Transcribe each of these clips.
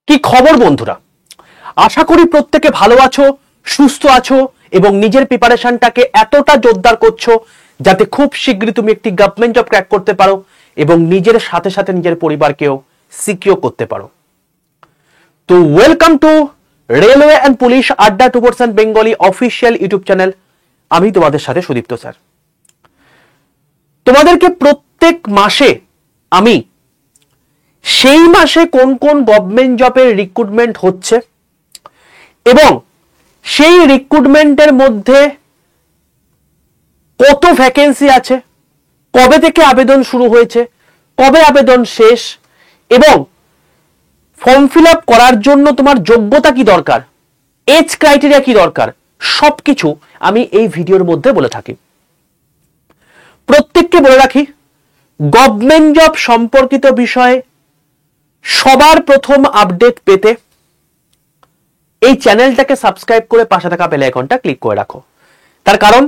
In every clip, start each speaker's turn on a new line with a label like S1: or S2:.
S1: কি খবর বন্ধুরা, আশা করি প্রত্যেকে ভালো আছো, সুস্থ আছো এবং নিজের প্রিপারেশনটাকে এতটা জোরদার করছো যাতে খুব শীঘ্রই তুমি একটি গভর্নমেন্ট জব ক্র্যাক করতে পারো এবং নিজের সাথে সাথে নিজের পরিবারকেও সিকিউর করতে পারো। তো welcome to railway and police আড্ডা 2% বেঙ্গলি অফিসিয়াল ইউটিউব চ্যানেল। আমি তোমাদের সাথে সুদীপ্ত স্যার। তোমাদেরকে প্রত্যেক মাসে আমি সেই মাসে কোন কোন গভর্নমেন্ট জবের রিক্রুটমেন্ট হচ্ছে এবং সেই রিক্রুটমেন্টের মধ্যে কত ভ্যাকেন্সি আছে, কবে থেকে আবেদন শুরু হয়েছে, কবে আবেদন শেষ এবং ফর্ম ফিল আপ করার জন্য তোমার যোগ্যতা কি দরকার, এজ ক্রাইটেরিয়া কি দরকার, সবকিছু আমি এই ভিডিওর মধ্যে বলে থাকি। প্রত্যেককে বলে রাখি, গভর্নমেন্ট জব সম্পর্কিত বিষয়ে সবার প্রথম আপডেট পেতে এই চ্যানেলটাকে সাবস্ক্রাইব করে পাশে থাকা বেল আইকনটা ক্লিক করে রাখো। তার কারণ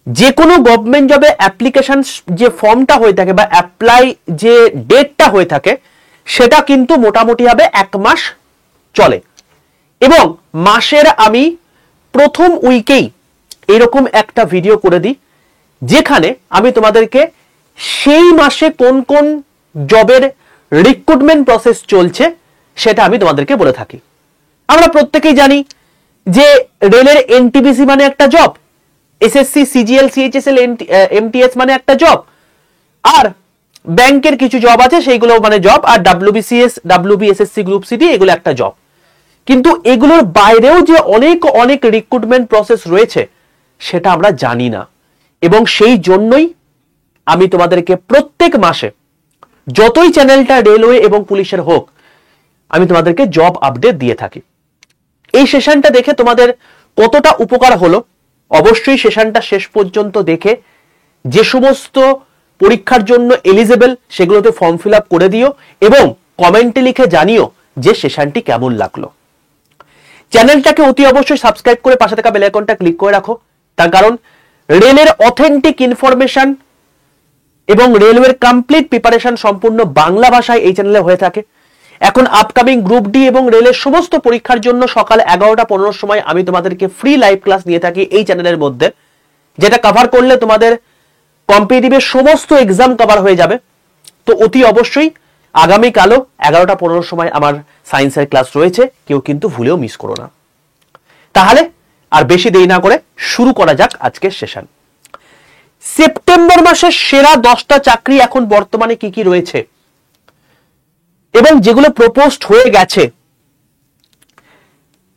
S1: যে কোনো গভর্নমেন্ট জবে অ্যাপ্লিকেশন যে ফর্মটা হয়ে থাকে বা অ্যাপ্লাই যে ডেটটা হয়ে থাকে সেটা কিন্তু মোটামুটি হবে 1 মাস চলে এবং মাসের আমি প্রথম উইকেই এরকম একটা ভিডিও করে দিই যেখানে আমি তোমাদেরকে সেই মাসে কোন কোন জবের রিক্রুটমেন্ট প্রসেস চলছে সেটা আমি তোমাদেরকে বলে থাকি। আমরা প্রত্যেকেই জানি যে রেলের এনটিপিসি মানে একটা job, SSC CGL CHSL MTS মানে একটা জব, আর ব্যাংকের কিছু জব আছে সেইগুলো মানে জব, আর ডাব্লিউবিসিএস ডাব্লিউবিএসএসসি গ্রুপ সিডি এগুলো একটা জব। কিন্তু এগুলোর বাইরেও যে অনেক অনেক রিক্রুটমেন্ট প্রসেস রয়েছে সেটা আমরা জানি না এবং সেই জন্যই আমি তোমাদেরকে প্রত্যেক মাসে যতই চ্যানেলটা রেলওয়ে এবং পুলিশের হোক আমি তোমাদেরকে জব আপডেট দিয়ে থাকি। এই সেশনটা দেখে তোমাদের কতটা উপকার হলো অবশ্যই সেশনটা শেষ পর্যন্ত দেখে যে সমস্ত পরীক্ষার জন্য এলিজেবল সেগুলোতে ফর্ম ফিল আপ করে দিও এবং কমেন্টে লিখে জানিও যে সেশনটি কেমন লাগলো। চ্যানেলটাকে অতি অবশ্যই সাবস্ক্রাইব করে পাশে থাকা বেল আইকনটা ক্লিক করে রাখো, তার কারণ রেলের অথেন্টিক ইনফরমেশন এবং রেলওয়ের কমপ্লিট প্রিপারেশন সম্পূর্ণ বাংলা ভাষায় এই চ্যানেলে হয়ে থাকে। এখন আপকামিং গ্রুপ ডি এবং রেলের সমস্ত পরীক্ষার জন্য সকাল 11টা 15 সময় আমি তোমাদেরকে ফ্রি লাইভ ক্লাস নিয়ে থাকি এই চ্যানেলের মধ্যে, যেটা কভার করলে তোমাদের কম্পিটিটিভের সমস্ত এক্সাম কভার হয়ে যাবে। তো অতি অবশ্যই আগামীকালও 11টা 15 সময় আমার সায়েন্সের ক্লাস রয়েছে, কেউ কিন্তু ভুলেও মিস করো না। তাহলে আর বেশি দেরি না করে শুরু করা যাক আজকের সেশন। সেপ্টেম্বর মাসের সেরা 10টা চাকরি এখন বর্তমানে কি কি রয়েছে এবং যেগুলো প্রপোজড হয়ে গেছে।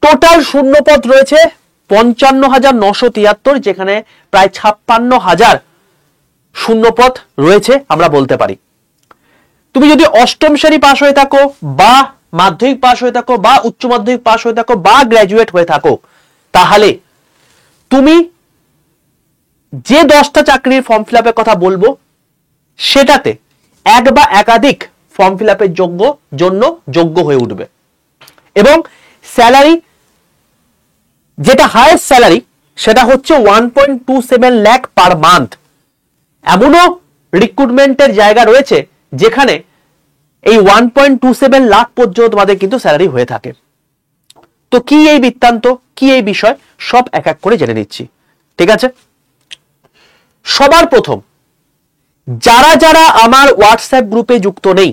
S1: টোটাল শূন্যপদ রয়েছে 55,973, যেখানে প্রায় 56,000 শূন্যপদ রয়েছে আমরা বলতে পারি। তুমি যদি অষ্টম শ্রেণী পাস হয়ে থাকো বা মাধ্যমিক পাস হয়ে থাকো বা উচ্চ মাধ্যমিক পাস হয়ে থাকো বা গ্র্যাজুয়েট হয়ে থাকো তাহলে তুমি যে 10টা চাকরির ফর্ম ফিল আপের কথা বলবো সেটাতে এক বা একাধিক ফর্ম ফিল আপের জন্য যোগ্য হয়ে উঠবে এবং স্যালারি যেটা হাইয়েস্ট স্যালারি সেটা হচ্ছে 1.27 লাখ পার মান্থ। এমনও রিক্রুটমেন্টের জায়গা রয়েছে যেখানে এই 1.27 লাখ পর্যন্ত তোমাদের কিন্তু স্যালারি হয়ে থাকে। তো কি এই বৃত্তান্ত, কি এই বিষয়, সব এক এক করে জেনে নিচ্ছি, ঠিক আছে? সবার প্রথম যারা যারা আমার হোয়াটসঅ্যাপ গ্রুপে যুক্ত নেই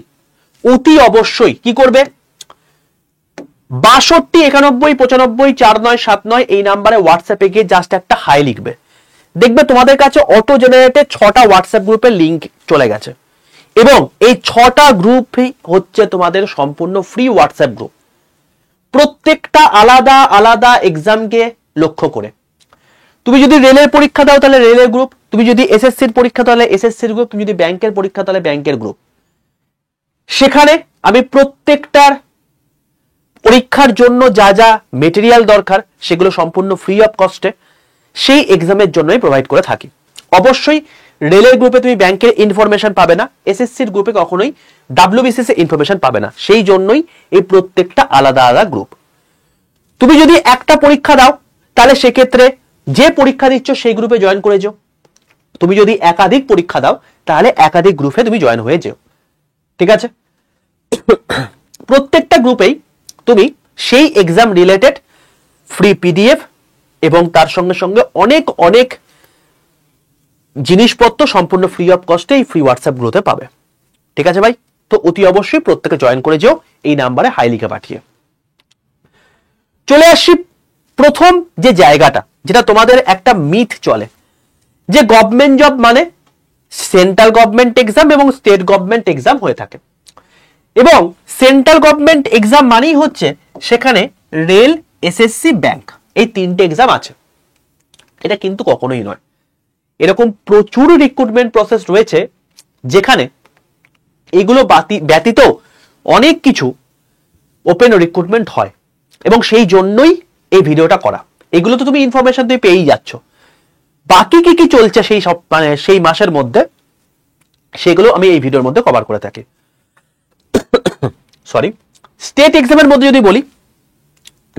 S1: অতি অবশ্যই কি করবে, 62 91 95 4979 এই নাম্বারে হোয়াটসঅ্যাপে গিয়ে জাস্ট একটা হাই লিখবে। দেখবে তোমাদের কাছে অটো জেনারেটেড 6টা হোয়াটসঅ্যাপ গ্রুপের লিংক চলে গেছে এবং এই 6টা গ্রুপই হচ্ছে তোমাদের সম্পূর্ণ ফ্রি হোয়াটসঅ্যাপ গ্রুপ, প্রত্যেকটা আলাদা আলাদা এক্সামকে লক্ষ্য করে। তুমি যদি রেলের পরীক্ষা দাও তাহলে রেলের গ্রুপ, তুমি যদি এসএসসির পরীক্ষা তাহলে এসএসসির গ্রুপ, তুমি যদি ব্যাংকের পরীক্ষা তাহলে ব্যাংকের গ্রুপ। সেখানে আমি প্রত্যেকটার পরীক্ষার জন্য যা যা মেটেরিয়াল দরকার সেগুলো সম্পূর্ণ ফ্রি অফ কস্টে সেই এক্সামের জন্যই প্রোভাইড করে থাকি। অবশ্যই রেলের গ্রুপে তুমি ব্যাংকের ইনফরমেশন পাবে না, এসএসসির গ্রুপে কখনোই ডাব্লিউবিসিএস এর ইনফরমেশন পাবে না, সেই জন্যই এই প্রত্যেকটা আলাদা আলাদা গ্রুপ। তুমি যদি একটা পরীক্ষা দাও তাহলে সেক্ষেত্রে যে পরীক্ষা দিচ্ছ সেই গ্রুপে জয়েন করে যাও, তুমি যদি একাধিক পরীক্ষা দাও তাহলে একাধিক গ্রুপে তুমি জয়েন হয়ে যেও, ঠিক আছে? প্রত্যেকটা গ্রুপেই তুমি সেই এক্সাম রিলেটেড ফ্রি পিডিএফ এবং তার সঙ্গে সঙ্গে অনেক অনেক জিনিসপত্র সম্পূর্ণ ফ্রি অফ কস্টে এই ফ্রি হোয়াটসঅ্যাপ গ্রুপে পাবে। ঠিক আছে ভাই? তো অতি অবশ্যই প্রত্যেকে জয়েন করে যেও এই নাম্বারে হাই লিখে পাঠিয়ে। চলে আসছি প্রথম যে জায়গাটা, যেটা তোমাদের একটা মিথ চলে যে গভর্নমেন্ট জব মানে সেন্ট্রাল গভর্নমেন্ট এক্সাম এবং স্টেট গভর্নমেন্ট এক্সাম হয়ে থাকে, এবং সেন্ট্রাল গভর্নমেন্ট এক্সাম মানেই হচ্ছে সেখানে রেল, এসএসসি, ব্যাংক এই তিনটে এক্সাম আছে। এটা কিন্তু কখনোই নয়। এরকম প্রচুর রিক্রুটমেন্ট প্রসেস রয়েছে যেখানে এগুলো ব্যতীত অনেক কিছু ওপেন রিক্রুটমেন্ট হয়, এবং সেই জন্যই এই ভিডিওটা করা। এগুলো তো তুমি ইনফরমেশন তুমি পেয়েই যাচ্ছ। বাকি কি কি চলছে সেই সব মানে সেই মাসের মধ্যে, সেগুলো আমি এই ভিডিওর মধ্যে কভার করে থাকি। সরি, স্টেট এক্সামের মধ্যে যদি বলি,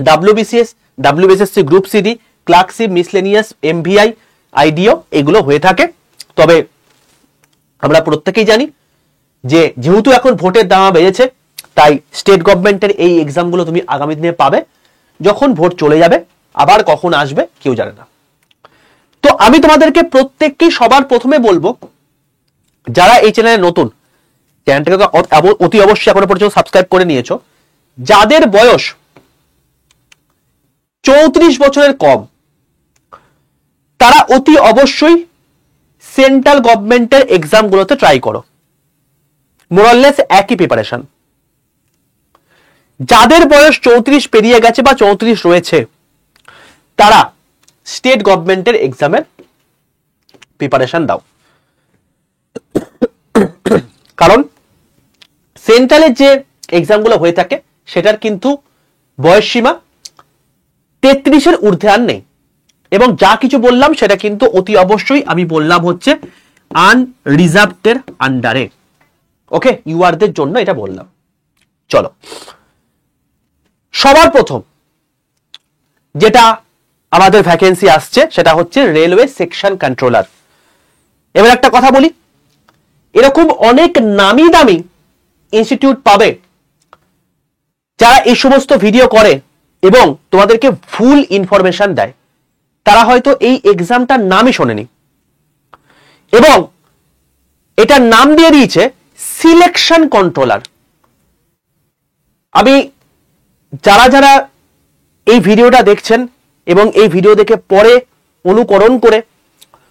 S1: WBCS, WBSSC, group CD, clerkship, miscellaneous, MVI, IDO এগুলো হয়ে থাকে। তবে আমরা প্রত্যেকেই জানি যে যেহেতু এখন ভোটের দাম বেড়েছে, তাই স্টেট গভর্নমেন্টের এই এক্সামগুলো তুমি আগামী দিনে পাবে। যখন ভোট চলে যাবে আবার কখন আসবে কেউ জানে না। তো আমি তোমাদেরকে প্রত্যেককেই সবার প্রথমে বলবো, যারা এই চ্যানেলে নতুন, চ্যানেলটাকে অতি অবশ্যই এখনো পর্যন্ত সাবস্ক্রাইব করে নিয়েছো, যাদের বয়স 34 বছরের কম, তারা অতি অবশ্যই সেন্ট্রাল গভর্নমেন্টের এক্সামগুলোতে ট্রাই করো। মোরাললেস একই প্রিপারেশন। যাদের বয়স 34 পেরিয়ে গেছে বা 34 রয়েছে, তারা স্টেট গভর্নমেন্টের এক্সামের প্রিপারেশন দাও। কারণ সেন্ট্রালের যে এক্সামগুলো হয়ে থাকে সেটার কিন্তু বয়স সীমা 33-এর ঊর্ধ্বে আর নেই, এবং যা কিছু বললাম সেটা কিন্তু অতি অবশ্যই আমি বললাম হচ্ছে আনরিজার্ভডের আন্ডারে। ওকে, ইউআরদের জন্য এটা বললাম। চলো, সবার প্রথম যেটা আমাদের ভ্যাকেন্সি আসছে সেটা হচ্ছে রেলওয়ে সেকশন কন্ট্রোলার। এবার একটা কথা বলি, এরকম অনেক নামি দামি ইনস্টিটিউট পাবে যারা এই সমস্ত ভিডিও করে এবং তোমাদেরকে ভুল ইনফরমেশন দেয়। তারা হয়তো এই এক্সামটার নামই শোনেনি এবং এটার নাম দিয়ে দিয়েছে সিলেকশন কন্ট্রোলার। আমি যারা যারা এই ভিডিওটা দেখছেন এবং এই ভিডিও দেখে পরে অনুকরণ করে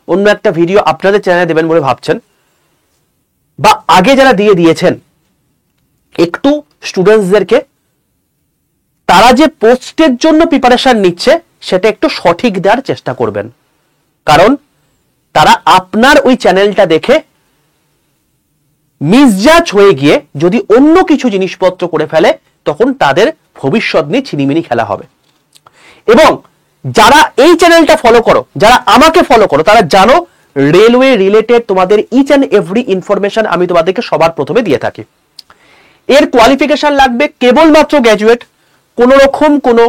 S1: অন্য একটা ভিডিও আপনাদের চ্যানেলে দেবেন বলে ভাবছেন, বা আগে যারা দিয়ে দিয়েছেন, একটু স্টুডেন্টসদেরকে তারা যে পোস্টের জন্য প্রিপারেশন নিচ্ছে সেটা একটু সঠিক দেওয়ার চেষ্টা করবেন। কারণ তারা আপনার ওই চ্যানেলটা দেখে মিসজাজ হয়ে গিয়ে যদি অন্য কিছু জিনিসপত্র করে ফেলে, তখন তাদের ভবিষ্যৎ নিয়ে ছিনিমিনি খেলা হবে। এবং যারা এই চ্যানেলটা ফলো করো, যারা আমাকে ফলো করো, তারা জানো রেলওয়ে রিলেটেড তোমাদের ইচ অ্যান্ড এভরি ইনফরমেশন আমি তোমাদেরকে সবার প্রথমে দিয়ে থাকি। এর কোয়ালিফিকেশন লাগবে কেবলমাত্র গ্র্যাজুয়েট, কোনো রকম কোনো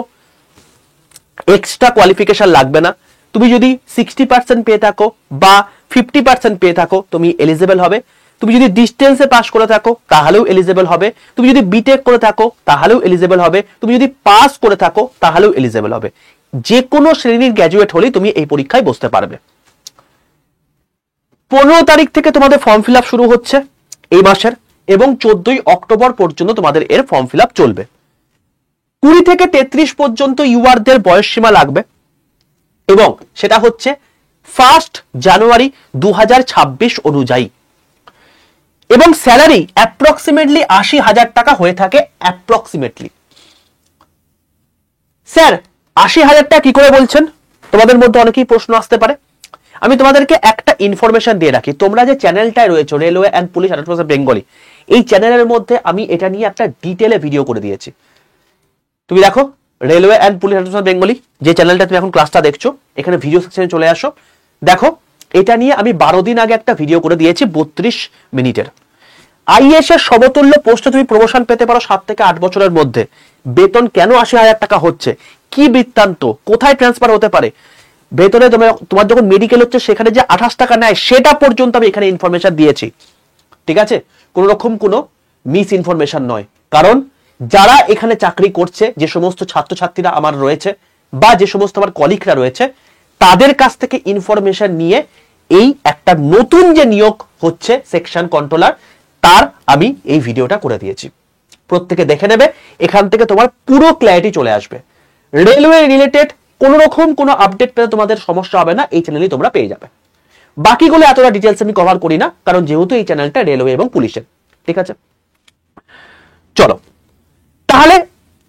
S1: এক্সট্রা কোয়ালিফিকেশন লাগবে না। তুমি যদি 60% পেয়ে থাকো বা 50% পেয়ে থাকো, তুমি এলিজিবল হবে। তুমি যদি ডিস্টেন্সে পাস করে থাকো তাহলেও এলিজিবল হবে। তুমি যদি বিটেক করে থাকো তাহলেও এলিজিবল হবে। তুমি যদি পাস করে থাকো তাহলেও এলিজিবল হবে। যে কোনো শ্রেণীর গ্র্যাজুয়েট হলেই তুমি এই পরীক্ষায় বসতে পারবে। 15 তারিখ থেকে তোমাদের ফর্ম ফিল আপ শুরু হচ্ছে এই মাসের, এবং 14 অক্টোবর পর্যন্ত তোমাদের এর ফর্ম ফিল আপ চলবে। 20 থেকে 33 পর্যন্ত ইউআরদের বয়স সীমা লাগবে, এবং সেটা হচ্ছে 1 জানুয়ারি 2026 অনুযায়ী। এবং স্যালারি অ্যাপ্রক্সিমেটলি 80,000 টাকা হয়ে থাকে অ্যাপ্রক্সিমেটলি। স্যার 80,000 টাকা কি করে বলছেন? তোমাদের মধ্যে অনেকেই প্রশ্ন আসতে পারে। আমি তোমাদেরকে একটা ইনফরমেশন দিয়ে রাখি, তোমরা যে চ্যানেলটায় রয়েছে রেলওয়ে অ্যান্ড পুলিশ 100% বেঙ্গলি, এই চ্যানেলের মধ্যে আমি এটা নিয়ে একটা ডিটেলে ভিডিও করে দিয়েছি। তুমি দেখো রেলওয়ে অ্যান্ড পুলিশ 100% বেঙ্গলি যে চ্যানেলটা তুমি এখন ক্লাসটা দেখছো, এখানে ভিডিও সেকশনে চলে আসো। দেখো এটা নিয়ে আমি 12 দিন আগে একটা ভিডিও করে দিয়েছি 32 মিনিটের। আইএএস এর সমতুল্য পোস্টে তুমি প্রমোশন পেতে পারো 7 থেকে 8 বছরের মধ্যে। বেতন কেন 80,000 টাকা হচ্ছে, কি বৃত্তান্ত, কোথায় ট্রান্সফার হতে পারে, বেতনে তোমার যখন মেডিকেল হচ্ছে সেখানে যে 28 টাকা নেয় সেটা পর্যন্ত আমি এখানে ইনফরমেশন দিয়েছি। ঠিক আছে, কোন রকম কোনো মিস ইনফরমেশন নয়। কারণ যারা এখানে চাকরি করছে, যে সমস্ত ছাত্রছাত্রীরা আমার রয়েছে বা যে সমস্ত আমার কলিগরা রয়েছে, তাদের কাছ থেকে ইনফরমেশন নিয়ে এই একটা নতুন যে নিয়োগ হচ্ছে সেকশন কন্ট্রোলার, তার আমি এই ভিডিওটা করে দিয়েছি। প্রত্যেকে দেখে নেবে, এখান থেকে তোমার পুরো ক্ল্যারিটি চলে আসবে। রেলওয়ে রিলেটেড কোনো রকম কোনো আপডেট পেতে তোমাদের সমস্যা হবে না, এই চ্যানেলেই তোমরা পেয়ে যাবে। বাকিগুলো এতটা ডিটেলস আমি কভার করি না, কারণ যেহেতু এই চ্যানেলটা রেলওয়ে এবং পুলিশের। ঠিক আছে, চলো তাহলে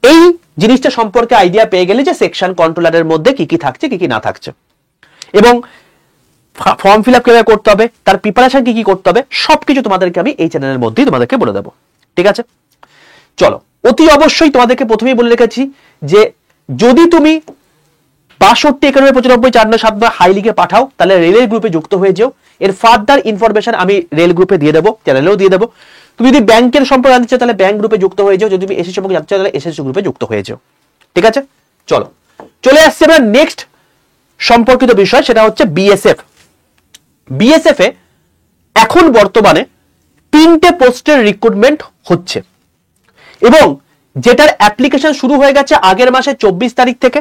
S1: এই জিনিসটা সম্পর্কে আইডিয়া পেয়ে গেলে যে সেকশন কন্ট্রোলারের মধ্যে কি কি থাকছে, কি কি না থাকছে, এবং ফর্ম ফিল আপ কিভাবে করতে হবে, তার প্রিপারেশন কি কি করতে হবে, সবকিছু তোমাদেরকে আমি এই চ্যানেলের মধ্যেই তোমাদেরকে বলে দেবো। ঠিক আছে, চলো অতি অবশ্যই তোমাদেরকে প্রথমেই বলে রেখেছি যে যদি তুমি 62 91 95 4 7 হাই লিগে পাঠাও, তাহলে রেলের গ্রুপে যুক্ত হয়ে যাও। এর ফার্দার ইনফরমেশন আমি রেল গ্রুপে দিয়ে দেবো, চ্যানেলেও দিয়ে দেবো। তুমি যদি ব্যাংকের সম্পর্কে জানতে চাও তাহলে ব্যাংক গ্রুপে যুক্ত হয়ে যাও, যদি তুমি এসএসসি সম্পর্কে জানতে চাও তাহলে এসএসসি গ্রুপে যুক্ত হয়ে যাও। ঠিক আছে, চলো চলে আসছে আমরা নেক্সট সম্পর্কিত বিষয়, সেটা হচ্ছে বিএসএফ। বিএসএফ এ এখন বর্তমানে 3টে পোস্টের রিক্রুটমেন্ট হচ্ছে এবং যেটার অ্যাপ্লিকেশন শুরু হয়ে গেছে আগের মাসে 24 তারিখ থেকে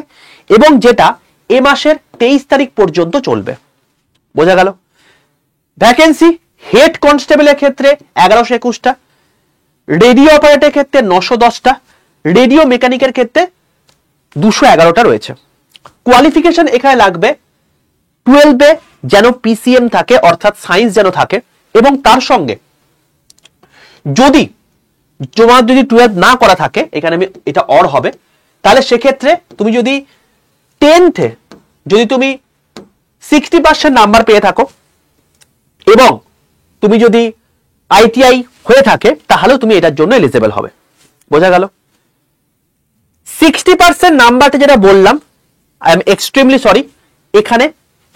S1: এবং যেটা এ মাসের 23 তারিখ পর্যন্ত চলবে। বোঝা গেল? ভ্যাকেন্সি হেড কনস্টেবলের ক্ষেত্রে 1121টা, রেডিও অপারেটরের ক্ষেত্রে 910টা, রেডিও মেকানিকের ক্ষেত্রে 211টা রয়েছে। কোয়ালিফিকেশন এখানে লাগবে 12 যেন পিসিএম থাকে, অর্থাৎ সায়েন্স যেন থাকে, এবং তার সঙ্গে যদি তোমার যদি 12 না করা থাকে, এখানে আমি এটা অর হবে, তাহলে সেক্ষেত্রে তুমি যদি 10th যদি তুমি 60% নাম্বার পেয়ে থাকো এবং তুমি যদি আইটিআই হয়ে থাকে, তাহলেও তুমি এটার জন্য এলিজিবল হবে। বোঝা গেল? 60% নাম্বারটা যেটা বললাম, আই এম এক্সট্রিমলি সরি, এখানে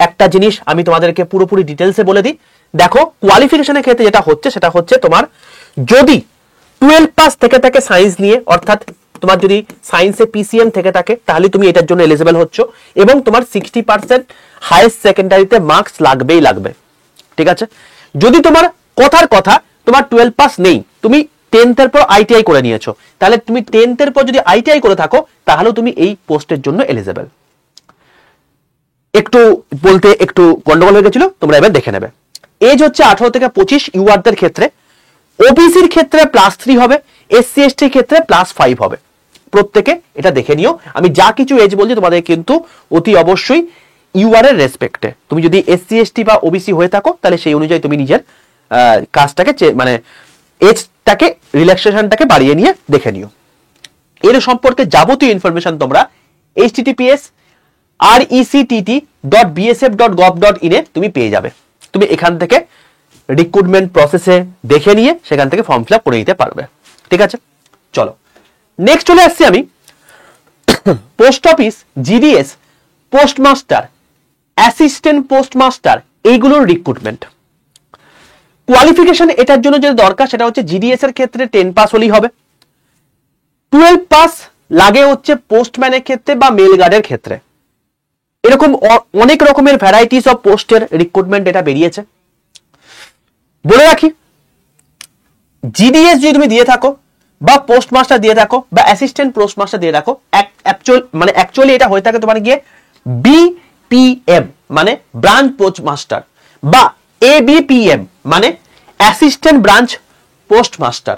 S1: একটা জিনিস আমি তোমাদেরকে পুরোপুরি ডিটেলসে বলে দিই। দেখো, কোয়ালিফিকেশনের ক্ষেত্রে যেটা হচ্ছে সেটা হচ্ছে তোমার যদি 12 পাস থেকে থাকে সায়েন্স নিয়ে, অর্থাৎ তোমার যদি সায়েন্সে পিসিএম থেকে থাকে, তাহলে তুমি এটার জন্য এলিজিবল হচ্ছ এবং তোমার 60% হাইয়েস্ট সেকেন্ডারিতে মার্কস লাগবেই লাগবে। ঠিক আছে, যদি তোমার কথার কথা তোমার 12 পাস নেই, তুমি 10th এর পর আইটিআই করে নিয়েছো, তাহলে তুমি 10th এর পর যদি আইটিআই করে থাকো, তাহলেও তুমি এই পোস্টের জন্য এলিজিবল। একটু বলতে একটু গন্ডগোল হয়ে গেছিল, তোমরা এবার দেখে নেবে। এজ হচ্ছে 18 থেকে 25 ইউআরদের ক্ষেত্রে, ওবিসির ক্ষেত্রে +3 হবে, এসসি এসটির ক্ষেত্রে +5 হবে। প্রত্যেকে এটা দেখে নিও। আমি যা কিছু এজ বলছি তোমাদের কিন্তু অতি অবশ্যই ইউআর এর রেসপেক্টে, তুমি যদি এসসি এসটি বা ওবিসি হয়ে থাকো তাহলে সেই অনুযায়ী তুমি নিজের কাজটাকে মানে এজটাকে রিল্যাক্সেশনটাকে বাড়িয়ে নিয়ে দেখে নিও। এর সম্পর্কে যাবতীয় ইনফরমেশন তোমরা https://rectt.bsf.gov.in এ তুমি পেয়ে যাবে। তুমি এখান থেকে রিক্রুটমেন্ট প্রসেসে দেখে নিয়ে সেখান থেকে ফর্ম ফিল আপ করে নিতে পারবে। ঠিক আছে, চলো নেক্সট চলে আসছি আমি post office, GDS, postmaster, assistant postmaster, এইগুলোর রিক্রুটমেন্ট। কোয়ালিফিকেশন এটার জন্য যেটা দরকার সেটা হচ্ছে জিডিএস এর ক্ষেত্রে 10 পাস হলেই হবে। 12 পাস লাগে হচ্ছে পোস্টম্যানের ক্ষেত্রে বা মেল গার্ডের ক্ষেত্রে। এরকম অনেক রকমের ভ্যারাইটিস অফ পোস্টের রিক্রুটমেন্ট এটা বেরিয়েছে। বলে রাখি, জিডিএস যদি তুমি দিয়ে থাকো বা পোস্টমাস্টার দিয়ে থাকো বা অ্যাসিস্ট্যান্ট পোস্টমাস্টার দিয়ে রাখো, অ্যাকচুয়ালি এটা হয়ে থাকে তোমার গিয়ে বিপিএম মানে ব্রাঞ্চ পোস্টমাস্টার বা এবিপিএম মানে অ্যাসিস্ট্যান্ট ব্রাঞ্চ পোস্টমাস্টার।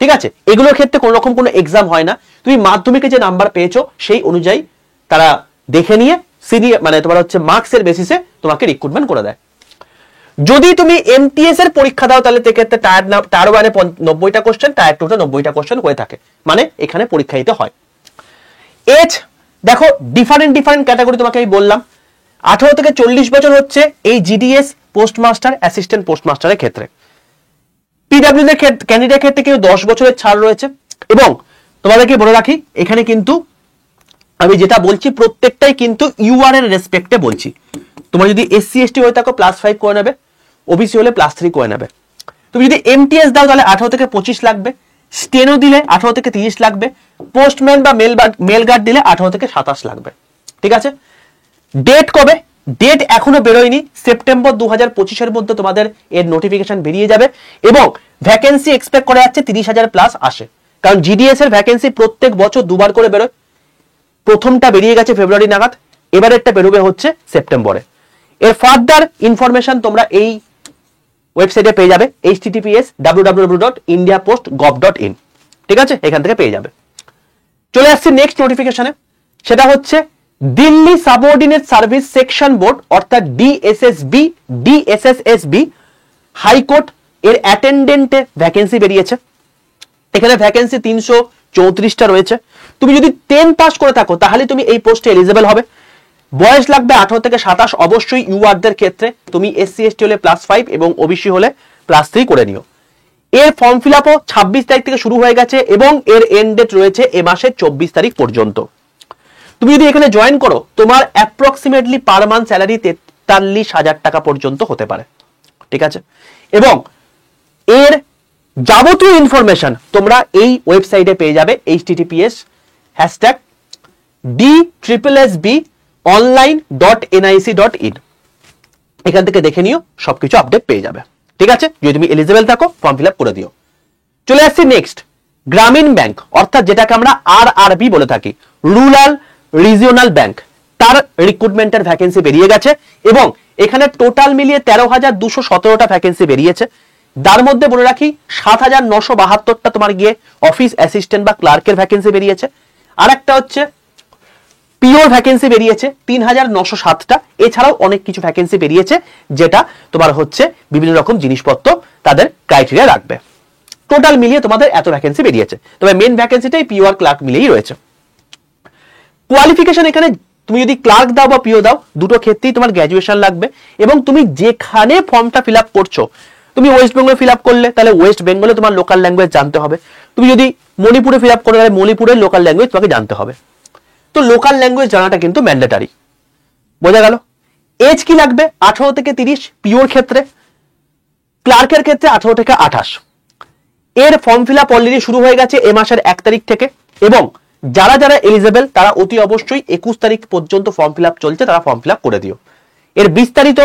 S1: ঠিক আছে, এগুলোর ক্ষেত্রে কোনো রকম কোনো এক্সাম হয় না, তুমি মাধ্যমিকে যে নাম্বার পেয়েছো সেই অনুযায়ী তারা দেখে নিয়ে সিনিয়র মানে তোমার হচ্ছে মার্কসের বেসিসে তোমাকে রিক্রুটমেন্ট করে দেয়। যদি তুমি এমটিএস এর পরীক্ষা দাও তাহলে সেক্ষেত্রে টায়ার 1 এ 90টা কোশ্চেন, টায়ার 2 তে 90টা কোশ্চেন হয়ে থাকে, মানে এখানে পরীক্ষা দিতে হয়। এজ দেখো, ডিফারেন্ট ক্যাটাগরি তোমাকে আমি বললাম। 18 থেকে 40 বছর হচ্ছে এই জিডিএস, পোস্টমাস্টার, অ্যাসিস্ট্যান্ট পোস্টমাস্টারের ক্ষেত্রে। পিডব্লিউ এর ক্যান্ডিডেট ক্ষেত্রে কিন্তু 10 বছরের ছাড় রয়েছে। এবং তোমাদেরকে বলে রাখি, এখানে কিন্তু আমি যেটা বলছি প্রত্যেকটাই কিন্তু ইউআর এর রেসপেক্টে বলছি। তোমরা যদি এসসি এসটি হয়ে থাকো +5 করে নেবে, ওবিসি হলে +3 করে নেবে। তুমি যদি এমটিএস দাও তাহলে 18 থেকে 25 লাগবে, স্টেনো দিলে 18 থেকে 30 লাগবে, পোস্টম্যান বা মেল গার্ড দিলে 18 থেকে 27 লাগবে। ঠিক আছে, ডেট কবে? ডেট এখনো বেরোয়নি, সেপ্টেম্বর 2025 এর মধ্যে তোমাদের এর নোটিফিকেশন বেরিয়ে যাবে এবং ভ্যাকেন্সি এক্সপেক্ট করা যাচ্ছে 30,000 প্লাস আসে। কারণ জিডিএস এর ভ্যাকেন্সি প্রত্যেক বছর দুবার করে বেরোয়। প্রথমটা বেরিয়ে গেছে ফেব্রুয়ারি নাগাদ, এবারেরটা বেরোবে হচ্ছে সেপ্টেম্বরে। এর ফার্দার ইনফরমেশন তোমরা এই ওয়েবসাইটে পেয়ে যাবে, https://www.indiapost.gov.in। ঠিক আছে, এখান থেকে পেয়ে যাবে। চলে আসছে নেক্সট নোটিফিকেশনে, সেটা হচ্ছে Delhi subordinate service section board অর্থাৎ ডিএসএসবি হাইকোর্ট এর অ্যাটেন্ডেন্টে ভ্যাকেন্সি বেরিয়েছে। এখানে ভ্যাকেন্সি 334টা রয়েছে। তুমি যদি 10 পাস করে থাকো তাহলে তুমি এই পোস্টে এলিজিবল হবে। বয়স লাগবে 18 থেকে 27, অবশ্যই ইউআরদের ক্ষেত্রে তুমি SC ST হলে +5 এবং ওবিসি হলে +3 করে নিও। এর ফর্ম ফিল আপও 26 তারিখ থেকে শুরু হয়ে গেছে এবং এর এন্ড ডেট রয়েছে এ মাসের 24 তারিখ পর্যন্ত। তুমি যদি এখানে জয়েন করো তোমার অ্যাপ্রক্সিমেটলি পার মান্থ স্যালারি 43,000 টাকা পর্যন্ত হতে পারে। ঠিক আছে, এবং এর যাবতীয় ইনফরমেশন তোমরা এই ওয়েবসাইটে পেয়ে যাবে, https://d/online.nic.in। এখান থেকে দেখে নিও, সবকিছু আপডেট পেয়ে যাবে। ঠিক আছে, যদি তুমি এলিজিবল থাকো ফর্ম ফিল আপ করে দিও। চলে আসছি নেক্সট, গ্রামীণ ব্যাংক অর্থাৎ যেটাকে আমরা RRB বলে থাকি, রুরাল রিজিওনাল ব্যাংক, তার রিক্রুটমেন্টের ভ্যাকেন্সি বেরিয়ে গেছে এবং এখানে টোটাল মিলিয়ে 13,217টা ভ্যাকেন্সি বেরিয়েছে। তার মধ্যে বলে রাখি 7,972টা তোমার গিয়ে অফিস অ্যাসিস্ট্যান্ট বা ক্লার্কের ভ্যাকেন্সি বেরিয়েছে, আর একটা হচ্ছে পিওর ভ্যাকেন্সি বেরিয়েছে 3,907টা। এছাড়াও অনেক কিছু ভ্যাকেন্সি বেরিয়েছে যেটা তোমার হচ্ছে বিভিন্ন রকম জিনিসপত্র তাদের ক্রাইটেরিয়া রাখবে। টোটাল মিলিয়ে তোমাদের এত ভ্যাকেন্সি বেরিয়েছে, তবে মেন ভ্যাকেন্সিটাই পিওর ক্লার্ক মিলিয়েই রয়েছে। কোয়ালিফিকেশন এখানে তুমি যদি ক্লার্ক দাও বা পিও দাও, দুটো ক্ষেত্রেই তোমার গ্র্যাজুয়েশন লাগবে এবং তুমি যেখানে ফর্মটা ফিল আপ করছো, তুমি ওয়েস্ট বেঙ্গলে ফিল আপ করলে তাহলে ওয়েস্ট বেঙ্গলে তোমার লোকাল ল্যাঙ্গুয়েজ জানতে হবে। তুমি যদি মণিপুরে ফিল আপ করো তাহলে মণিপুরের লোকাল ল্যাঙ্গুয়েজ তোমাকে জানতে হবে। তো লোকাল ল্যাঙ্গুয়েজ জানাটা কিন্তু ম্যান্ডেটারি। বোঝা গেল? এজ কি লাগবে? 18 থেকে 30 পিওর ক্ষেত্রে, ক্লার্কের ক্ষেত্রে 18 থেকে 28। এর ফর্ম ফিল আপ অলরেডি শুরু হয়ে গেছে এ মাসের 1 তারিখ থেকে এবং যারা যারা এলিজিবল তারা অতি অবশ্যই 21 তারিখ পর্যন্ত ফর্ম ফিল আপ চলছে, তারা ফর্ম ফিল আপ করে দিও। এর বিস্তারিত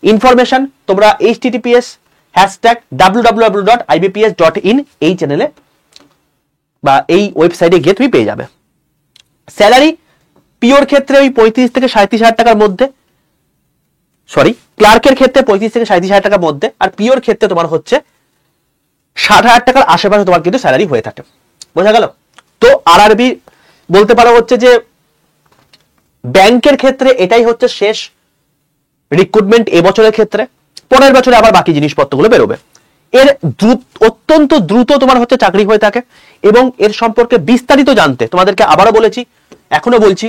S1: ইনফরমেশন তোমরা https://www.ibps.in এই চ্যানেলে বা এই ওয়েবসাইটে গিয়ে তুমি পেয়ে যাবে। স্যালারি পিওর ক্ষেত্রে ওই 35 থেকে 37,000 টাকার মধ্যে, সরি ক্লার্কের ক্ষেত্রে 35 থেকে 37,000 টাকার মধ্যে, আর পিওর ক্ষেত্রে তোমার হচ্ছে 60,000 টাকার আশেপাশে তোমার কিন্তু স্যালারি হয়ে থাকে। বোঝা গেল? তো RRB বলতে পারো হচ্ছে যে ব্যাংকের ক্ষেত্রে এটাই হচ্ছে শেষ রিক্রুটমেন্ট এবছরের ক্ষেত্রে, পরের বছরে আবার বাকি জিনিসপত্রগুলো বেরোবে। এর অত্যন্ত দ্রুত তোমার হচ্ছে চাকরি হয়ে থাকে এবং এর সম্পর্কে বিস্তারিত জানতে তোমাদেরকে আবারও বলেছি, এখনো বলছি,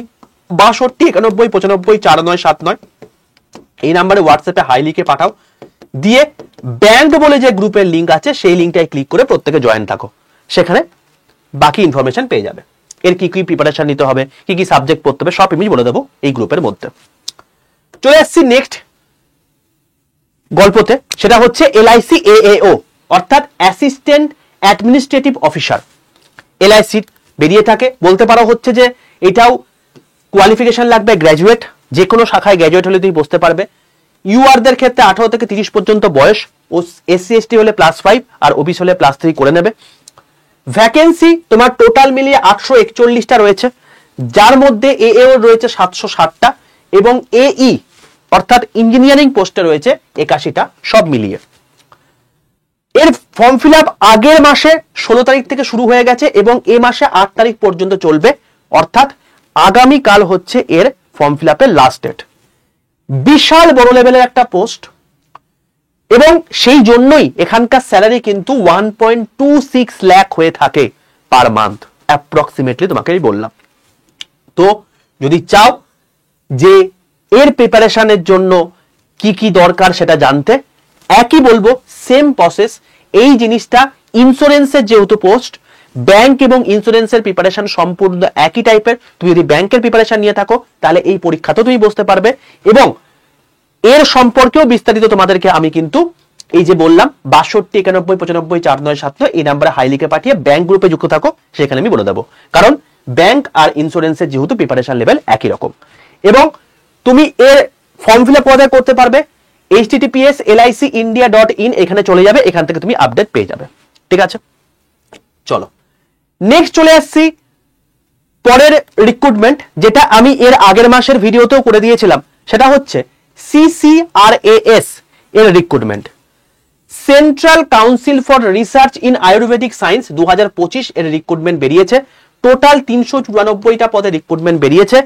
S1: 62 91 95 4979 এই নাম্বারে হোয়াটসঅ্যাপে হাই লিখে পাঠাও, দিয়ে ব্যাংক বলে যে গ্রুপের লিঙ্ক আছে সেই লিঙ্কটাই ক্লিক করে প্রত্যেকে জয়েন থাকো, সেখানে বাকি ইনফরমেশন পেয়ে যাবে। এর কি কি প্রিপারেশন নিতে হবে, কি কি সাবজেক্ট পড়তে হবে, সব আমি বলে দেবো এই গ্রুপের মধ্যে। চলে আসছি নেক্সট গল্পতে, সেটা হচ্ছে LIC AAO অর্থাৎ অ্যাসিস্ট্যান্ট অ্যাডমিনিস্ট্রেটিভ অফিসার। LIC বেরিয়ে থাকে, বলতে পারো হচ্ছে যে এটাও কোয়ালিফিকেশন লাগবে গ্র্যাজুয়েট, যে কোনো শাখায় গ্র্যাজুয়েট হলে তুমি বসতে পারবে। ইউআরদের ক্ষেত্রে 18 থেকে 30 পর্যন্ত বয়স, ও SC ST হলে +5 আর ওবিসি হলে +3 করে নেবে। ভ্যাকেন্সি তোমার টোটাল মিলিয়ে 841টা রয়েছে, যার মধ্যে AAO রয়েছে 760টা এবং AE অর্থাৎ ইঞ্জিনিয়ারিং পোস্টে রয়েছে 81টা, সব মিলিয়ে। এর ফর্ম ফিল আপ আগের মাসে 16 তারিখ থেকে শুরু হয়ে গেছে এবং এ মাসে 8 তারিখ পর্যন্ত চলবে, অর্থাৎ আগামী কাল হচ্ছে এর ফর্ম ফিল আপের লাস্ট ডেট। বিশাল বড় লেভেলের একটা পোস্ট এবং সেই জন্যই এখানকার স্যালারি কিন্তু 1.26 লাখ হয়ে থাকে পার মান্থ অ্যাপ্রক্সিমেটলি, তোমাকে আমি বললাম। তো যদি চাও যে এর প্রিপারেশনের জন্য কি কি দরকার সেটা জানতে, একই বলবো সেম প্রসেস। এই জিনিসটা ইন্স্যুরেন্সের যেহেতু পোস্ট, ব্যাংক এবং ইন্স্যুরেন্সের প্রিপারেশন সম্পূর্ণ একই টাইপের। তুমি যদি ব্যাংকের প্রিপারেশন নিয়ে থাকো তাহলে এই পরীক্ষাতেও তুমি বসতে পারবে এবং এর সম্পর্কেও বিস্তারিত তোমাদেরকে আমি কিন্তু এই যে বললাম 62 91 95 4979 এই নাম্বারে হাই লিখে পাঠিয়ে ব্যাংক গ্রুপে যুক্ত থাকো, সেখানে আমি বলে দেবো। কারণ ব্যাংক আর ইন্স্যুরেন্সের যেহেতু প্রিপারেশন লেভেল একই রকম। এবং তুমি এর ফর্ম ফিল আপ কোথায় করতে পারবে? https://licindia.in এখানে চলে যাবে, এখান থেকে তুমি আপডেট পেয়ে যাবে। ঠিক আছে, চলো নেক্সট চলে আসছি পরের রিক্রুটমেন্ট, যেটা আমি এর আগের মাসের ভিডিওতেও করে দিয়েছিলাম। সেটা হচ্ছে CCRAS এর recruitment, central council for research in Ayurvedic science 2025 এর রিক্রুটমেন্ট বেরিয়েছে। টোটাল 394টা পদে রিক্রুটমেন্ট বেরিয়েছে।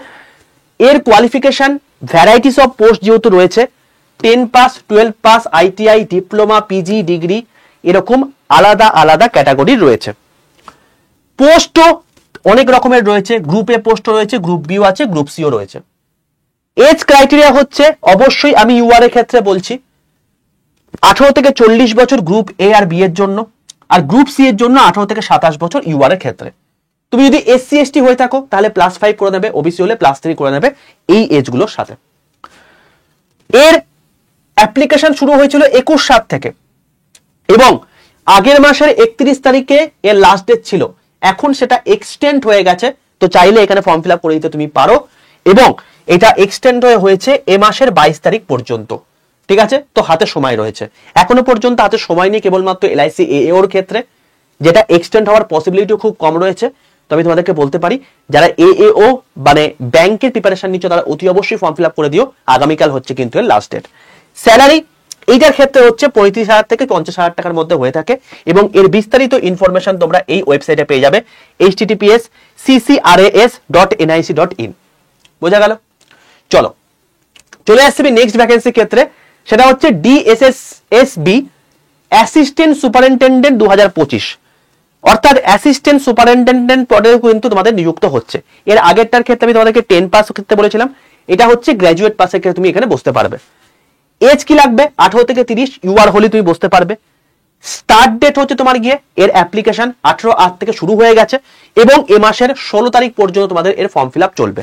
S1: এর কোয়ালিফিকেশন ভ্যারাইটিস অফ পোস্ট যেহেতু রয়েছে, 10 pass, 12 pass, ITI, diploma, PG, degree, এরকম আলাদা আলাদা ক্যাটাগরি রয়েছে। পোস্টও অনেক রকমের রয়েছে, গ্রুপ এ পোস্ট রয়েছে, গ্রুপ বিও আছে, গ্রুপ সিও রয়েছে। এজ ক্রাইটেরিয়া হচ্ছে, অবশ্যই আমি ইউআর এর ক্ষেত্রে বলছি 18 থেকে 40 বছর গ্রুপ এ আর বি এর জন্য, আর গ্রুপ সি এর জন্য 18 থেকে 27 বছর ইউআর এর ক্ষেত্রে। তুমি যদি SC ST হয়ে থাকো তাহলে +5 করে নেবে, ওবিসি হলে +3 করে নেবে এই এজগুলোর সাথে। এর অ্যাপ্লিকেশন শুরু হয়েছিল 21/7 থেকে, এবং আগের মাসের 31 তারিখে এর লাস্ট ডেট ছিল। এখন সেটা এক্সটেন্ড হয়ে গেছে, তো চাইলে এখানে ফর্ম ফিল আপ করে দিতে তুমি পারো, এবং এটা এক্সটেন্ড হয়েছে এ মাসের 22 তারিখ পর্যন্ত। ঠিক আছে, তো হাতে সময় রয়েছে, এখনো পর্যন্ত হাতে সময় নেই কেবলমাত্র LIC AA ওর ক্ষেত্রে, যেটা এক্সটেন্ড হওয়ার পসিবিলিটি খুব কম রয়েছে। তো আমি তোমাদেরকে বলতে পারি, যারা AAO মানে ব্যাংকের প্রিপারেশন নিচ্ছ তারা অতি অবশ্যই ফর্ম ফিল আপ করে দিও, আগামীকাল হচ্ছে কিন্তু এর লাস্ট ডেট। স্যালারি এইটার ক্ষেত্রে হচ্ছে 35,000 থেকে 50,000 টাকার মধ্যে হয়ে থাকে, এবং এর বিস্তারিত ইনফরমেশন তোমরা এই ওয়েবসাইটে পেয়ে যাবে, https://ccras.nic.in। বোঝা গেল? চলো চলে আসছি নেক্সট ভ্যাকেন্সি ক্ষেত্রে, সেটা হচ্ছে DSSSB অ্যাসিস্ট্যান্ট সুপারিনটেন্ডেন্ট 2025, অর্থাৎ অ্যাসিস্ট্যান্ট সুপারিনটেন্ডেন্ট পদেও কিন্তু তোমাদের নিযুক্ত হচ্ছে। এর আগেরটার ক্ষেত্রে আমি তোমাদেরকে 10 পাস ক্ষেত্রে বলেছিলাম, এটা হচ্ছে গ্র্যাজুয়েট পাসের ক্ষেত্রে তুমি এখানে বসতে পারবে। এজ কি লাগবে? 18 থেকে 30, ইউআর হলে তুমি বসতে পারবে। স্টার্ট ডেট হচ্ছে তোমার গিয়ে এর অ্যাপ্লিকেশন 18/8 থেকে শুরু হয়ে গেছে, এবং এ মাসের 16 তারিখ পর্যন্ত তোমাদের এর ফর্ম ফিল আপ চলবে।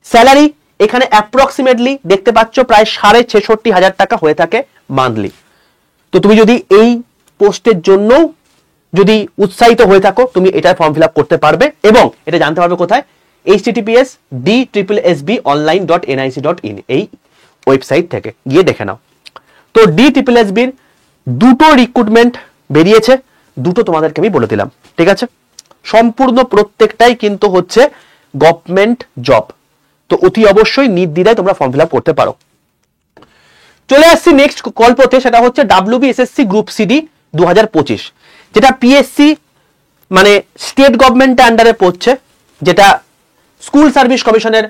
S1: স্যালারি এখানে অ্যাপ্রক্সিমেটলি দেখতে পাচ্ছ প্রায় 66,500 টাকা হয়ে থাকে মান্থলি। তো তুমি যদি এই পোস্টের জন্য যদি উৎসাহিত হয়ে থাকো, তুমি এটার ফর্ম ফিল আপ করতে পারবে, এবং এটা জানতে পারবে কোথায়? https://d-sssb.online.nic.in এই ওয়েবসাইট থেকে গিয়ে দেখে নাও। তো DSSSB এর দুটো রিক্রুটমেন্ট বেরিয়েছে, দুটো তোমাদেরকে আমি বলে দিলাম। ঠিক আছে, সম্পূর্ণ প্রত্যেকটাই কিন্তু হচ্ছে গভর্নমেন্ট জব, তো অতি অবশ্যই নির্দ্বিধায় তোমরা ফর্ম ফিল আপ করতে পারো। চলে আসছি নেক্সট গল্পতে, সেটা হচ্ছে WBSSC গ্রুপ CD 2025, যেটা PSC মানে স্টেট গভর্নমেন্টের আন্ডারে পড়ছে, যেটা স্কুল সার্ভিস কমিশনের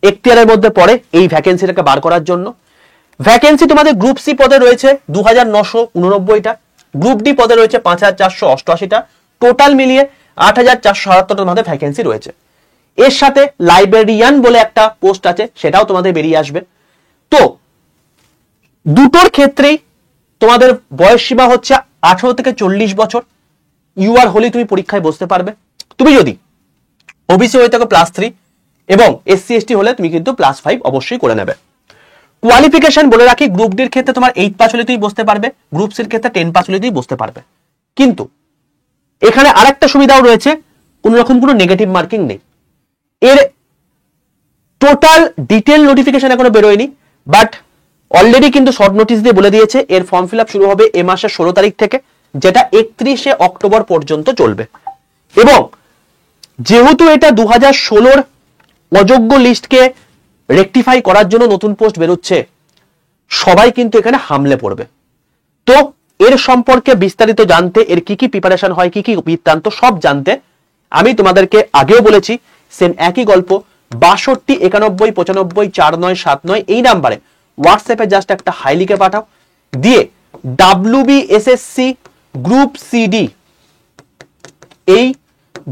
S1: এখতিয়ারের মধ্যে পড়ে এই ভ্যাকেন্সিটাকে বার করার জন্য। ভ্যাকেন্সি তোমাদের গ্রুপ সি পদে রয়েছে 2989টা, গ্রুপ ডি পদে রয়েছে 5488টা, টোটাল মিলিয়ে 8477টার মধ্যে ভ্যাকেন্সি রয়েছে। এর সাথে লাইব্রেরিয়ান বলে একটা পোস্ট আছে, সেটাও তোমাদের বেরিয়ে আসবে। তো দুটোর ক্ষেত্রেই তোমাদের বয়স সীমা হচ্ছে 18 থেকে 40 বছর, ইউআর হলে তুমি পরীক্ষায় বসতে পারবে। তুমি যদি ওবিসি হয়ে থাকো +3, এবং SC ST হলে তুমি কিন্তু +5 অবশ্যই করে নেবে। কোয়ালিফিকেশন বলে রাখি, গ্রুপ ডির ক্ষেত্রে তোমার 8 পাস হলে তুমি বসতে পারবে, গ্রুপ সির ক্ষেত্রে 10 পাস হলে তুমি বসতে পারবে। কিন্তু এখানে আরেকটা সুবিধাও রয়েছে, কোন রকম কোনো নেগেটিভ মার্কিং নেই। এর টোটাল ডিটেল নোটিফিকেশন এখনো বেরোয়নি, বাট অলরেডি কিন্তু শর্ট নোটিশ দিয়ে বলে দিয়েছে এর ফর্ম ফিল আপ শুরু হবে এ মাসের 16 তারিখ থেকে, যেটা 31শে অক্টোবর পর্যন্ত চলবে। এবং যেহেতু এটা 2016 অযোগ্য লিস্টকে রেকটিফাই করার জন্য নতুন পোস্ট বেরোচ্ছে, সবাই কিন্তু এখানে হামলে পড়বে। তো এর সম্পর্কে বিস্তারিত জানতে, এর কি কি প্রিপারেশন হয়, কি কি বৃত্তান্ত সব জানতে আমি তোমাদেরকে আগেও বলেছি, সেম একই গল্প 62 91 95 4979 এই নাম্বারে হোয়াটসঅ্যাপে জাস্ট একটা হাই লিখে পাঠাও, দিয়ে WBSSC গ্রুপ CD এই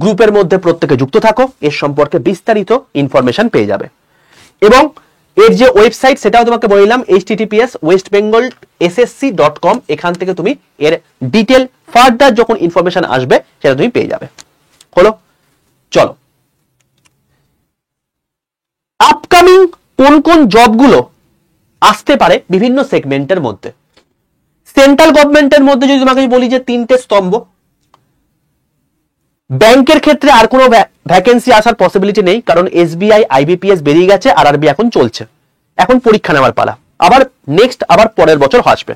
S1: গ্রুপের মধ্যে প্রত্যেকে যুক্ত থাকো, এর সম্পর্কে বিস্তারিত ইনফরমেশন পেয়ে যাবে। এবং এর যে ওয়েবসাইট সেটাও তোমাকে বললাম, https://westbengalssc.com, এখান থেকে তুমি এর ডিটেল ফার্দার যখন ইনফরমেশন আসবে সেটা তুমি পেয়ে যাবে। হলো, চলো আপকামিং কোন কোন জবগুলো আসতে পারে বিভিন্ন সেগমেন্টের মধ্যে। সেন্ট্রাল গভর্নমেন্টের মধ্যে যদি তোমাকে বলি যে 3টে স্তম্ভ, ব্যাংকের ক্ষেত্রে আর কোনো ভ্যাকেন্সি আসার পসিবিলিটি নেই, কারণ SBI IBPS বেরিয়ে গেছে, RRB এখন চলছে, এখন পরীক্ষা নেওয়ার পালা, আবার নেক্সট আবার পরের বছর আসবে।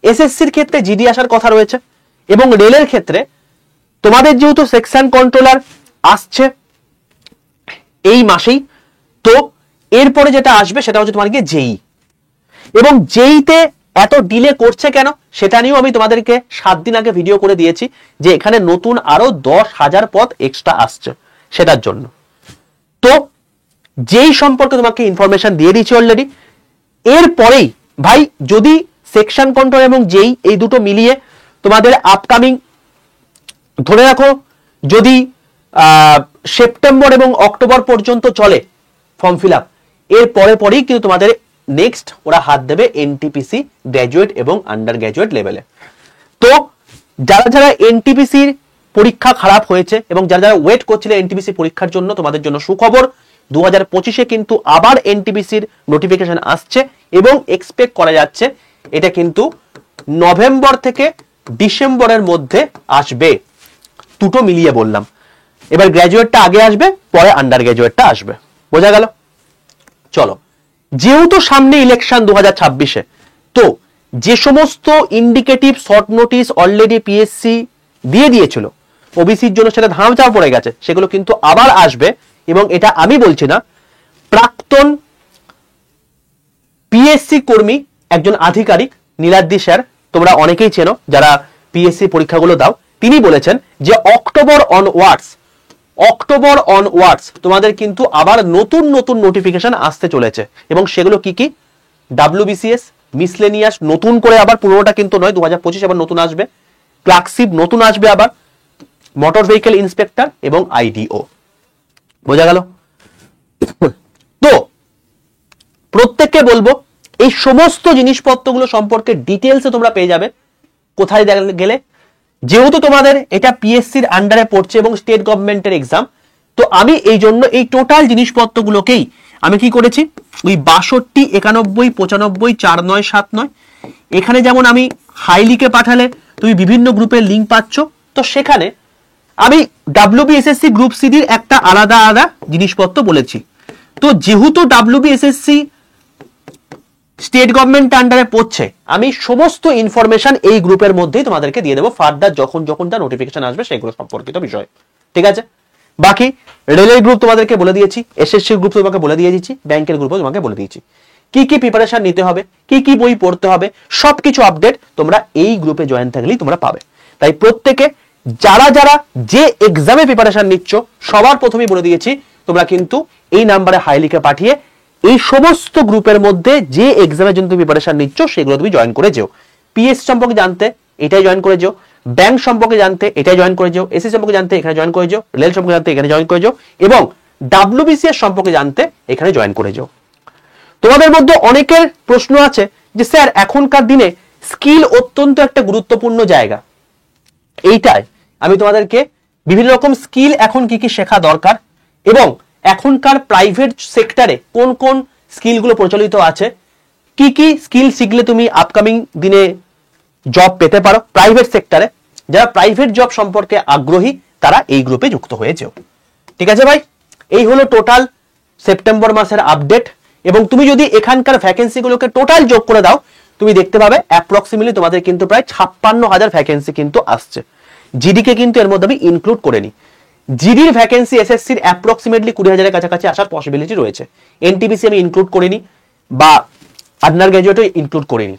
S1: SSCর ক্ষেত্রে GD আসার কথা রয়েছে, এবং রেলের ক্ষেত্রে তোমাদের যেহেতু সেকশন কন্ট্রোলার আসছে এই মাসেই, তো এরপরে যেটা আসবে সেটা হচ্ছে তোমার কি জেই, এবং জেইতে এত ডিলে করছে কেন সেটা নিয়েও আমি তোমাদেরকে 7 দিন আগে ভিডিও করে দিয়েছি যে এখানে নতুন আরো 10,000 পদ এক্সট্রা আসছে সেটার জন্য। তো যেই সম্পর্কে তোমাকে ইনফরমেশন দিয়ে দিয়েছি অলরেডি। এরপরেই ভাই যদি সেকশন কন্ট্রোল এবং যেই এই দুটো মিলিয়ে তোমাদের আপকামিং ধরে রাখো যদি সেপ্টেম্বর এবং অক্টোবর পর্যন্ত চলে ফর্ম ফিল আপ, এর পরে পরেই কিন্তু তোমাদের নেক্সট ওরা হাত দেবে এনটিপিসি গ্র্যাজুয়েট এবং আন্ডার গ্র্যাজুয়েট লেভেলে। তো যারা যারা এনটিপিসির পরীক্ষা খারাপ হয়েছে এবং যারা যারা ওয়েট করছিল এনটিপিসি পরীক্ষার জন্য, তোমাদের জন্য সুখবর, 2025-এ কিন্তু আবার এনটিপিসির নোটিফিকেশন আসছে এবং এক্সপেক্ট করা যাচ্ছে এটা কিন্তু নভেম্বর থেকে ডিসেম্বরের মধ্যে আসবে। দুটো মিলিয়ে বললাম, এবার গ্র্যাজুয়েটটা আগে আসবে, পরে আন্ডার গ্র্যাজুয়েটটা আসবে। বোঝা গেল? চলো, যেহেতু সামনে ইলেকশন 2026-এ, তো যে সমস্ত indicative short notice already PSC দিয়ে দিয়েছিল ওবিসির জন্য, সেটা ধামাচাপা পড়ে গেছে, সেগুলো কিন্তু আবার আসবে। এবং এটা আমি বলছি না, প্রাক্তন পিএসসি কর্মী একজন আধিকারিক নীলাদ্রি স্যার, তোমরা অনেকেই চেনো যারা পিএসসি পরীক্ষাগুলো দাও, তিনি বলেছেন যে অক্টোবর অনওয়ার্ডস তোমাদের কিন্তু আবার নতুন নতুন নোটিফিকেশন আসতে চলেছে। এবং সেগুলো কি কি? ডাব্লিউবিসিএস, মিসলেনিয়াস নতুন করে, আবার পুরোটা কিন্তু নয়, 2025 আবার নতুন আসবে, ক্লার্কশিপ নতুন আসবে, আবার মোটর ভেহিকেল ইন্সপেক্টর এবং আইডিও। বোঝা গেল? তো প্রত্যেককে বলবো এই সমস্ত জিনিসপত্রগুলো সম্পর্কে ডিটেলসে তোমরা পেয়ে যাবে কোথায় গেলে। যেহেতু তোমাদের এটা পিএসসির আন্ডারে পড়ছে এবং স্টেট গভর্নমেন্টের এক্সাম, তো আমি এই জন্য এই টোটাল জিনিসপত্রগুলোকেই আমি কি করেছি, ওই 62, 91, 95, 49, 79 এখানে যেমন আমি হাইলিকে পাঠালে তুমি বিভিন্ন গ্রুপের লিঙ্ক পাচ্ছ, তো সেখানে আমি ডাব্লিউবিএসএসসি গ্রুপ সিডির একটা আলাদা আলাদা জিনিসপত্র বলেছি। তো যেহেতু ডাব্লিউবিএসএসসি স্টেট গভর্নমেন্ট আন্ডারে পড়ছে, আমি সমস্ত ইনফরমেশন এই গ্রুপের মধ্যেই তোমাদেরকে দিয়ে দেবো ফার্দার যখন যখন যা নোটিফিকেশন আসবে সেগুলো সম্পর্কিত বিষয়। ঠিক আছে? বাকি রেলের গ্রুপ তোমাদেরকে বলে দিয়েছি, এসএসসি গ্রুপ তোমাকে বলে দিয়ে দিয়েছি, ব্যাংকের গ্রুপও তোমাকে বলে দিয়েছি কি কি প্রিপারেশন নিতে হবে, কি কি বই পড়তে হবে, সবকিছু আপডেট তোমরা এই গ্রুপে জয়েন থাকলেই তোমরা পাবে। তাই প্রত্যেকে যারা যারা যে এক্সামে প্রিপারেশন নিচ্ছ, সবার প্রথমেই বলে দিয়েছি তোমরা কিন্তু এই নাম্বারে হাইলিকে পাঠিয়ে এই সমস্ত গ্রুপের মধ্যে যে এক্সামের জন্য তুমি প্রিপারেশন নিচ্ছ সেগুলো তুমি জয়েন করে যেও। পিএস সম্পর্কে জানতে এটাই জয়েন করে যেও, ব্যাংক সম্পর্কে জানতে এটাই জয়েন করে যেও, এসি সম্পর্কে জানতে এখানে জয়েন করে যেও, রেল সম্পর্কে জানতে এখানে জয়েন করে যেও, এবং ডাব্লিউবিসিএস সম্পর্কে জানতে এখানে জয়েন করে যেও। তোমাদের মধ্যে অনেকের প্রশ্ন আছে যে স্যার এখনকার দিনে স্কিল অত্যন্ত একটা গুরুত্বপূর্ণ জায়গা, এইটাই আমি তোমাদেরকে বিভিন্ন রকম স্কিল এখন কি কি শেখা দরকার এবং এখনকার প্রাইভেট সেক্টরে কোন কোন স্কিলগুলো প্রচলিত আছে, কি কি স্কিল শিখলে তুমি আপকামিং দিনে জব পেতে পারো প্রাইভেট সেক্টরে। যারা প্রাইভেট জব সম্পর্কে আগ্রহী তারা এই গ্রুপে যুক্ত হয়ে যেও। ঠিক আছে ভাই? এই হলো টোটাল সেপ্টেম্বর মাসের আপডেট। এবং তুমি যদি এখানকার ভ্যাকেন্সিগুলোকে টোটাল যোগ করে দাও, তুমি দেখতে পাবে অ্যাপ্রক্সিমেটলি তোমাদের কিন্তু প্রায় 56,000 ভ্যাকেন্সি কিন্তু আসছে। জিডিকে কিন্তু এর মধ্যে আমি ইনক্লুড করিনি। জিডির ভ্যাকেন্সি এসএসসির অ্যাপ্রক্সিমেটলি 20,000-এর কাছাকাছি আসার পসিবিলিটি রয়েছে। এনটিপিসি আমি ইনক্লুড করিনি বা আন্ডার গ্র্যাজুয়েটও ইনক্লুড করিনি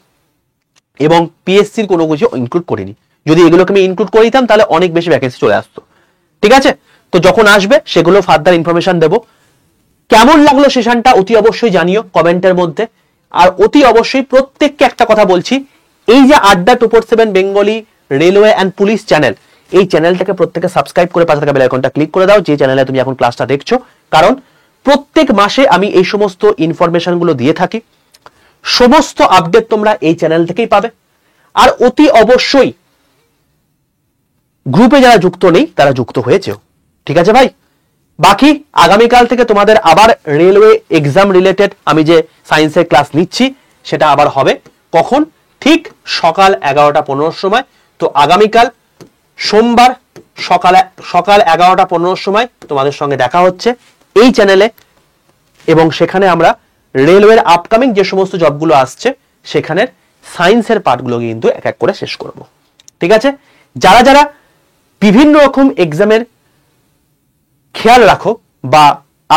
S1: এবং পিএসসির কোনো কিছু ইনক্লুড করিনি। যদি এগুলোকে আমি ইনক্লুড করে দিতাম তাহলে অনেক বেশি ভ্যাকেন্সি চলে আসতো। ঠিক আছে? তো যখন আসবে সেগুলো ফার্দার ইনফরমেশন দেবো। কেমন লাগলো সেশনটা অতি অবশ্যই জানিও কমেন্টের মধ্যে। আর অতি অবশ্যই প্রত্যেককে একটা কথা বলছি, এই যে আড্ডা 247 Bengali railway and police channel, এই চ্যানেলটাকে প্রত্যেকে সাবস্ক্রাইব করে পাশে থাকা বেল আইকনটা ক্লিক করে দাও যে চ্যানেলে তুমি এখন ক্লাসটা দেখছো, কারণ প্রত্যেক মাসে আমি এই সমস্ত ইনফরমেশনগুলো দিয়ে থাকি। সমস্ত আপডেট তোমরা এই চ্যানেল থেকেই পাবে। আর অতি অবশ্যই গ্রুপে যারা যুক্ত নেই তারা যুক্ত হয়েছেও। ঠিক আছে ভাই? বাকি আগামীকাল থেকে তোমাদের আবার রেলওয়ে এক্সাম রিলেটেড আমি যে সায়েন্সের ক্লাস নিচ্ছি সেটা আবার হবে। কখন? ঠিক সকাল 11:15 সময়। তো আগামীকাল সোমবার সকাল 11:15 সময় তোমাদের সঙ্গে দেখা হচ্ছে এই চ্যানেলে, এবং সেখানে আমরা রেলওয়ের আপকামিং যে সমস্ত জবগুলো আসছে সেখানের সায়েন্সের পার্টগুলো কিন্তু এক এক করে শেষ করব। ঠিক আছে? যারা যারা বিভিন্ন রকম এক্সামের খেয়াল রাখো বা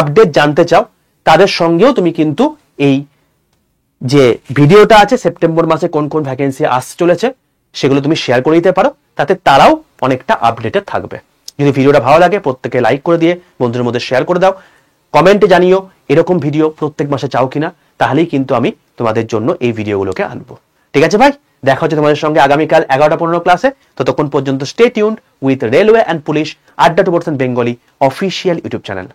S1: আপডেট জানতে চাও, তাদের সঙ্গেও তুমি কিন্তু এই যে ভিডিওটা আছে সেপ্টেম্বর মাসে কোন কোন ভ্যাকেন্সি আসতে চলেছে সেগুলো তুমি শেয়ার করে দিতে পারো, তাতে তারাও অনেকটা আপডেটেড থাকবে। যদি ভিডিওটা ভালো লাগে প্রত্যেকে লাইক করে দিয়ে বন্ধুদের মধ্যে শেয়ার করে দাও, কমেন্টে জানিও এরকম ভিডিও প্রত্যেক মাসে চাও কিনা, তাহলেই কিন্তু আমি তোমাদের জন্য এই ভিডিওগুলোকে আনবো। ঠিক আছে ভাই, দেখা হচ্ছে তোমাদের সঙ্গে আগামীকাল 11:15 ক্লাসে। ততক্ষণ পর্যন্ত stay tuned with railway and police আড্ডা 2% বেঙ্গলি অফিসিয়াল ইউটিউব চ্যানেল।